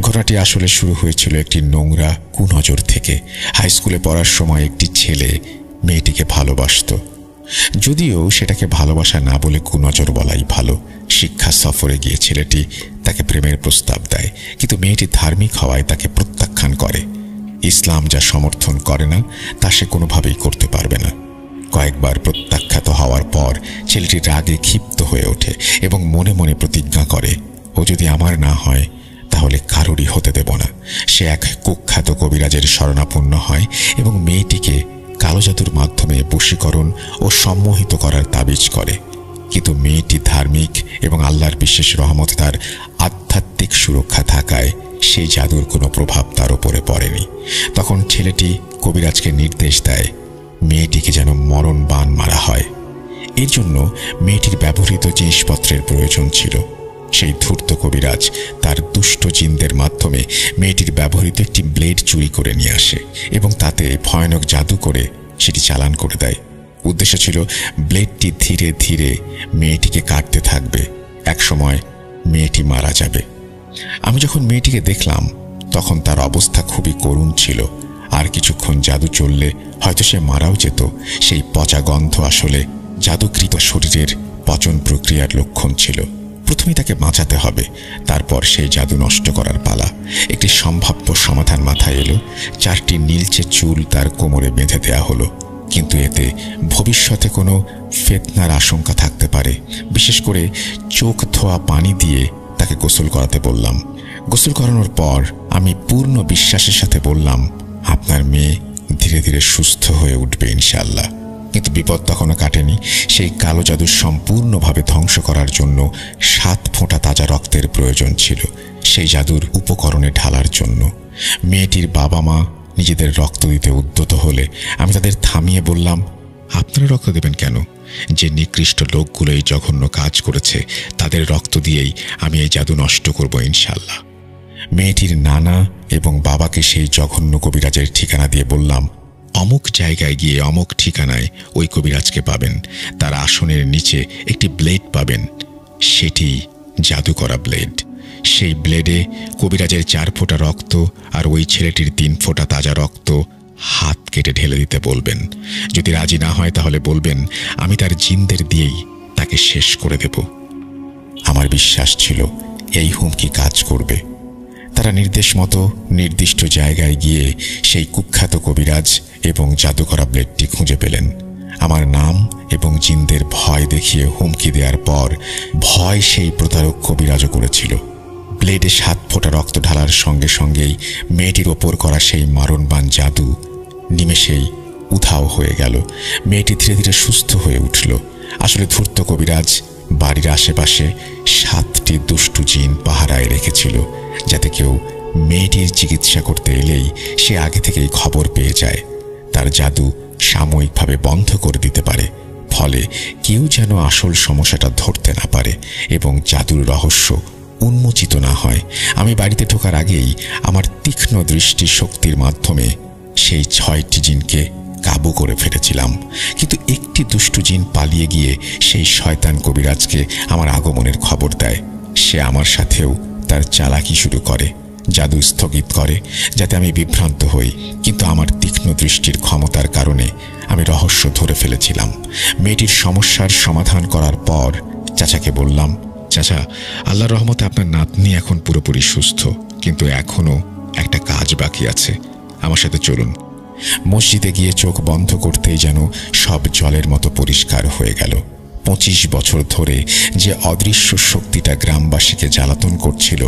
ঘটনাটি আসলে শুরু হয়েছিল একটি নোংরা কুনজর থেকে। হাই স্কুলে পড়ার সময় একটি ছেলে মেয়েটিকে ভালোবাসত, যদিও সেটাকে ভালোবাসা না বলে কুনজর বলাই ভালো। শিক্ষা সফরে গিয়ে ছেলেটি তাকে প্রেমের প্রস্তাব দেয়, কিন্তু মেয়েটি ধার্মিক হওয়ায় তাকে প্রত্যাখ্যান করে। ইসলাম যা সমর্থন করে না তা সে কোনোভাবেই করতে পারবে না। কয়েকবার প্রত্যাখ্যাত হওয়ার পর ছেলেটি রাগে ক্ষিপ্ত হয়ে ওঠে এবং মনে মনে প্রতিজ্ঞা করে, ও যদি আমার না হয় তাহলে কারোরই হতে দেব না। সে এক কুখ্যাত কবিরাজের শরণাপন্ন হয় এবং মেয়েটিকে কালো জাদুর মাধ্যমে বশীকরণ ও সম্মোহিত করার তাবিজ করে। কিন্তু মেয়েটি ধার্মিক এবং আল্লাহর বিশেষ রহমতে তার আধ্যাত্মিক সুরক্ষা থাকায় সেই জাদুর কোনো প্রভাব তার উপরে পড়েনি। তখন ছেলেটি কবিরাজকে নির্দেশ দেয় মেয়েটিকে যেন মরণ বাণ মারা হয়। এর জন্য মেয়েটির ব্যবহৃত জিনিসপত্রের প্রয়োজন ছিল। সেই ধূর্ত কবিরাজ তার দুষ্ট জিনদের মাধ্যমে মেয়েটির ব্যবহৃত একটি ব্লেড চুরি করে নিয়ে আসে এবং তাতে ভয়ানক জাদু করে সেটি চালান করে দেয়। উদ্দেশ্য ছিল ব্লেডটি ধীরে ধীরে মেয়েটিকে কাটতে থাকবে, একসময় মেয়েটি মারা যাবে। আমি যখন মেয়েটিকে দেখলাম তখন তার অবস্থা খুবই করুণ ছিল। আর কিছুক্ষণ জাদু চললে হয়তো সে মারাও যেত। সেই পচা গন্ধ আসলে জাদুকৃত শরীরের পচন প্রক্রিয়ার লক্ষণ ছিল। প্রথমে তাকে বাঁচাতে হবে, তারপর সেই জাদু নষ্ট করার পালা। একটি সম্ভাব্য সমাধান মাথায় এলো। 4টি নীলচে চুল তার কোমরে বেঁধে দেয়া হলো, কিন্তু এতে ভবিষ্যতে কোনো ফিতনার আশঙ্কা থাকতে পারে। বিশেষ করে চোখ ধোয়া পানি দিয়ে তাকে গোসল করাতে বললাম। গোসল করানোর পর আমি পূর্ণ বিশ্বাসের সাথে বললাম, আপনার মেয়ে ধীরে ধীরে সুস্থ হয়ে উঠবে ইনশাআল্লাহ। কিন্তু বিপদ তখনও কাটেনি। সেই কালো জাদু সম্পূর্ণভাবে ধ্বংস করার জন্য 7 ফোঁটা তাজা রক্তের প্রয়োজন ছিল সেই জাদুর উপকরণে ঢালার জন্য। মেয়েটির বাবা মা নিজেদের রক্ত দিতে উদ্যত হলে আমি তাদের থামিয়ে বললাম, আপনারা রক্ত দেবেন কেন? যে নিকৃষ্ট লোকগুলো এই জঘন্য কাজ করেছে তাদের রক্ত দিয়েই আমি এই জাদু নষ্ট করব ইনশাআল্লাহ। মেয়েটির নানা এবং বাবাকে সেই জঘন্য কবিরাজের ঠিকানা দিয়ে বললাম, অমুক জায়গায় গিয়ে অমুক ঠিকানায় ওই কবিরাজকে পাবেন। তার আসনের নিচে একটি ব্লেড পাবেন, সেটি জাদু করা ব্লেড। সেই ব্লেডে কবিরাজের 4 ফোঁটা রক্ত আর ওই ছেলেটির 3 ফোঁটা তাজা রক্ত হাত কেটে ঢেলে দিতে বলবেন। যদি রাজি না হয় তাহলে বলবেন আমি তার জিনদের দিয়েই তাকে শেষ করে দেব। আমার বিশ্বাস ছিল এই হুমকি কাজ করবে। তারা নির্দেশ মতো নির্দিষ্ট জায়গায় গিয়ে সেই কুখ্যাত কবিরাজ এবং জাদুকরা ব্লেডটি খুঁজে পেলেন। আমার নাম এবং জিনদের ভয় দেখিয়ে হুমকি দেওয়ার পর ভয় সেই প্রতারক কবিরাজও করেছিল। ব্লেডে 7 ফোঁটা রক্ত ঢালার সঙ্গে সঙ্গেই মেয়েটির ওপর করা সেই মারণবাণ জাদু নিমেষেই উধাও হয়ে গেল। মেয়েটি ধীরে ধীরে সুস্থ হয়ে উঠল। আসলে ধূর্ত কবিরাজ বাড়ির আশেপাশে 7টি দুষ্টু জিন পাহারায় রেখেছিল, যাতে কেউ মেয়েটির চিকিৎসা করতে এলেই সে আগে থেকেই খবর পেয়ে যায়, তার জাদু সাময়িকভাবে বন্ধ করে দিতে পারে, ফলে কেউ যেন আসল সমস্যাটা ধরতে না পারে এবং জাদুর রহস্য উন্মোচিত না হয়। আমি বাড়িতে ঢোকার আগেই আমার তীক্ষ্ণ দৃষ্টি শক্তির মাধ্যমে সেই 6টি জিনকে কাবু করে ফেলেছিলাম। কিন্তু একটি দুষ্টু জিন পালিয়ে গিয়ে সেই শয়তান কবিরাজকে আমার আগমনের খবর দেয়। সে আমার সাথেও তার চালাকি শুরু করে, জাদু স্থগিত করে যাতে আমি বিভ্রান্ত হই। কিন্তু আমার তীক্ষ্ণ দৃষ্টির ক্ষমতার কারণে আমি রহস্য ধরে ফেলেছিলাম। মেয়েটির সমস্যার সমাধান করার পর চাচাকে বললাম, চাচা, আল্লাহর রহমতে আপনার নাতনি এখন পুরোপুরি সুস্থ, কিন্তু এখনো একটা কাজ বাকি আছে, আমার সাথে চলুন। মসজিদে গিয়ে চোখ বন্ধ করতেই যেন সব জলের মতো পরিষ্কার হয়ে গেল। 25 বছর ধরে যে অদৃশ্য শক্তিটা গ্রামবাসীকে জ্বালাতন করছিল,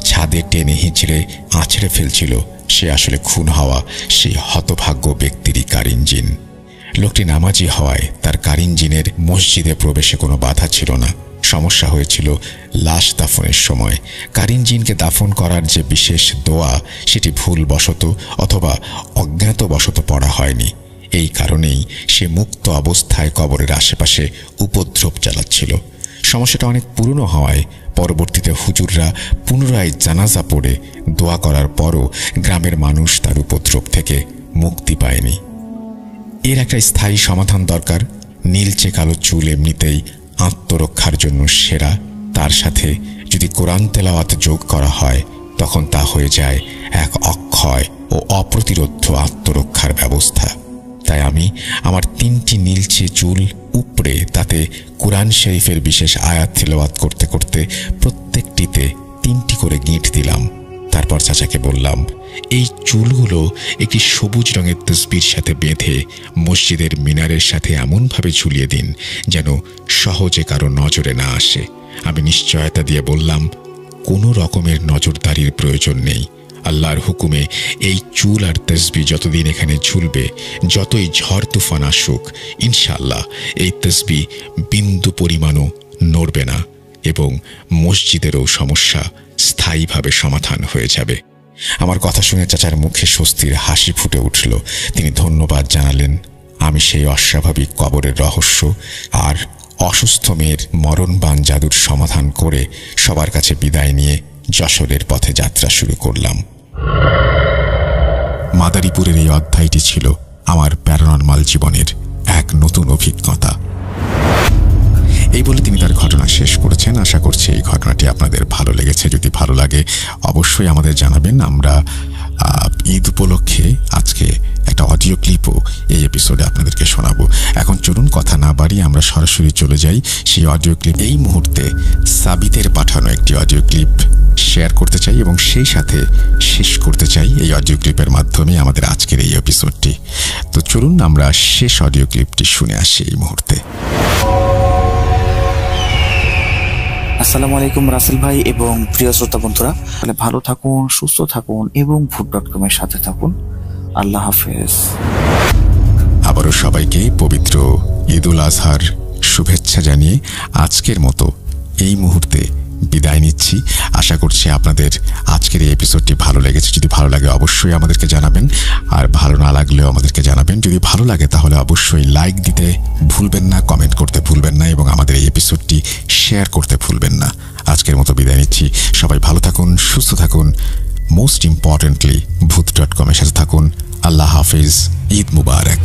ছাদে টেনে হিঁচড়ে আছড়ে ফেলছিল, সে আসলে খুন হওয়া সেই হতভাগ্য ব্যক্তিরই কারিন জিন। লোকটি নামাজি হওয়ায় তার কারিন জিনের মসজিদে প্রবেশে কোনো বাধা ছিল না। সমস্যা হয়েছিল লাশ দাফনের সময়। কারিন জিনকে দাফন করার যে বিশেষ দোয়া, সেটি ভুলবশত অথবা অজ্ঞাতবশত পড়া হয়নি। এই কারণেই সে মুক্ত অবস্থায় কবরের আশেপাশে উপদ্রব চালাচ্ছিল। সমস্যাটা অনেক পুরনো হওয়ায় পরবর্তীতে হুজুররা পুনরায় জানাজা পড়ে দোয়া করার পরও গ্রামের মানুষ তার উপদ্রব থেকে মুক্তি পায়নি। এর একটা স্থায়ী সমাধান দরকার। নীলচে কালো চুল এমনিতেই আত্মরক্ষার জন্য সেরা, তার সাথে যদি কোরআন তেলাওয়াত যোগ করা হয় তখন তা হয়ে যায় এক অক্ষয় ও অপ্রতিরোধ্য আত্মরক্ষার ব্যবস্থা। তাই আমি আমার 3টি নীলচে চুল উপড়ে তাতে কুরআন শরীফের বিশেষ আয়াত তিলাওয়াত করতে করতে প্রত্যেকটিতে 3টি করে গিঁট দিলাম। তারপর চাচাকে বললাম, এই চুলগুলো একটি সবুজ রঙের তসবির সাথে বেঁধে মসজিদের মিনারের সাথে এমনভাবে ঝুলিয়ে দিন যেন সহজে কারো নজরে না আসে। আমি নিশ্চয়তা দিয়ে বললাম, কোনো রকমের নজরদারির প্রয়োজন নেই। আল্লাহর হুকুমে এই চুল আর তসবি যতদিন এখানে ঝুলবে, যতই ঝড় তুফান আসুক, ইনশাআল্লাহ এই তসবি বিন্দু পরিমাণও নড়বে না এবং মসজিদেরও সমস্যা স্থায়ীভাবে সমাধান হয়ে যাবে। আমার কথা শুনে চাচার মুখে স্বস্তির হাসি ফুটে উঠল। তিনি ধন্যবাদ জানালেন। আমি সেই অস্বাভাবিক কবরের রহস্য আর অসুস্থ মেয়ের মরণবান জাদুর সমাধান করে সবার কাছে বিদায় নিয়ে যশোরের পথে যাত্রা শুরু করলাম। মাদারীপুরের এই অধ্যায়টি ছিল আমার প্যারানরমাল জীবনের এক নতুন অভিজ্ঞতা। এই বলে তিনি তার ঘটনা শেষ করেছেন। আশা করছি এই ঘটনাটি আপনাদের ভালো লেগেছে। যদি ভালো লাগে অবশ্যই আমাদের জানাবেন। আমরা ঈদ উপলক্ষে আজকে একটা অডিও ক্লিপও এই এপিসোডে আপনাদেরকে শোনাবো। এখন চলুন কথা না বাড়িয়ে আমরা সরাসরি চলে যাই সেই অডিও ক্লিপ। এই মুহূর্তে সাবিতের পাঠানো একটি অডিও ক্লিপ শেয়ার করতে চাই এবং সেই সাথে শেষ করতে চাই এই অডিও ক্লিপের মাধ্যমে আমাদের আজকের এই এপিসোডটি। তো চলুন আমরা শেষ অডিও ক্লিপটি শুনে আসি এই মুহূর্তে। আসসালামু আলাইকুম রাসেল ভাই এবং প্রিয় শ্রোতা বন্ধুরা, ভালো থাকুন, সুস্থ থাকুন এবং food.com এর সাথে থাকুন। আল্লাহ হাফেজ। আবারও সবাইকে পবিত্র ঈদ উল আজহার শুভেচ্ছা জানিয়ে আজকের মতো এই মুহূর্তে বিদায় নিচ্ছি। আশা করছি আপনাদের আজকের এই এপিসোডটি ভালো লেগেছে। যদি ভালো লাগে অবশ্যই আমাদেরকে জানাবেন, আর ভালো না লাগলেও আমাদেরকে জানাবেন। যদি ভালো লাগে তাহলে অবশ্যই লাইক দিতে ভুলবেন না, কমেন্ট করতে ভুলবেন না এবং আমাদের এই এপিসোডটি শেয়ার করতে ভুলবেন না। আজকের মতো বিদায় নিচ্ছি। সবাই ভালো থাকুন, সুস্থ থাকুন, মোস্ট ইম্পর্টেন্টলি ভূত.com এর সাথে থাকুন। আল্লাহ হাফিজ। ঈদ মুবারক।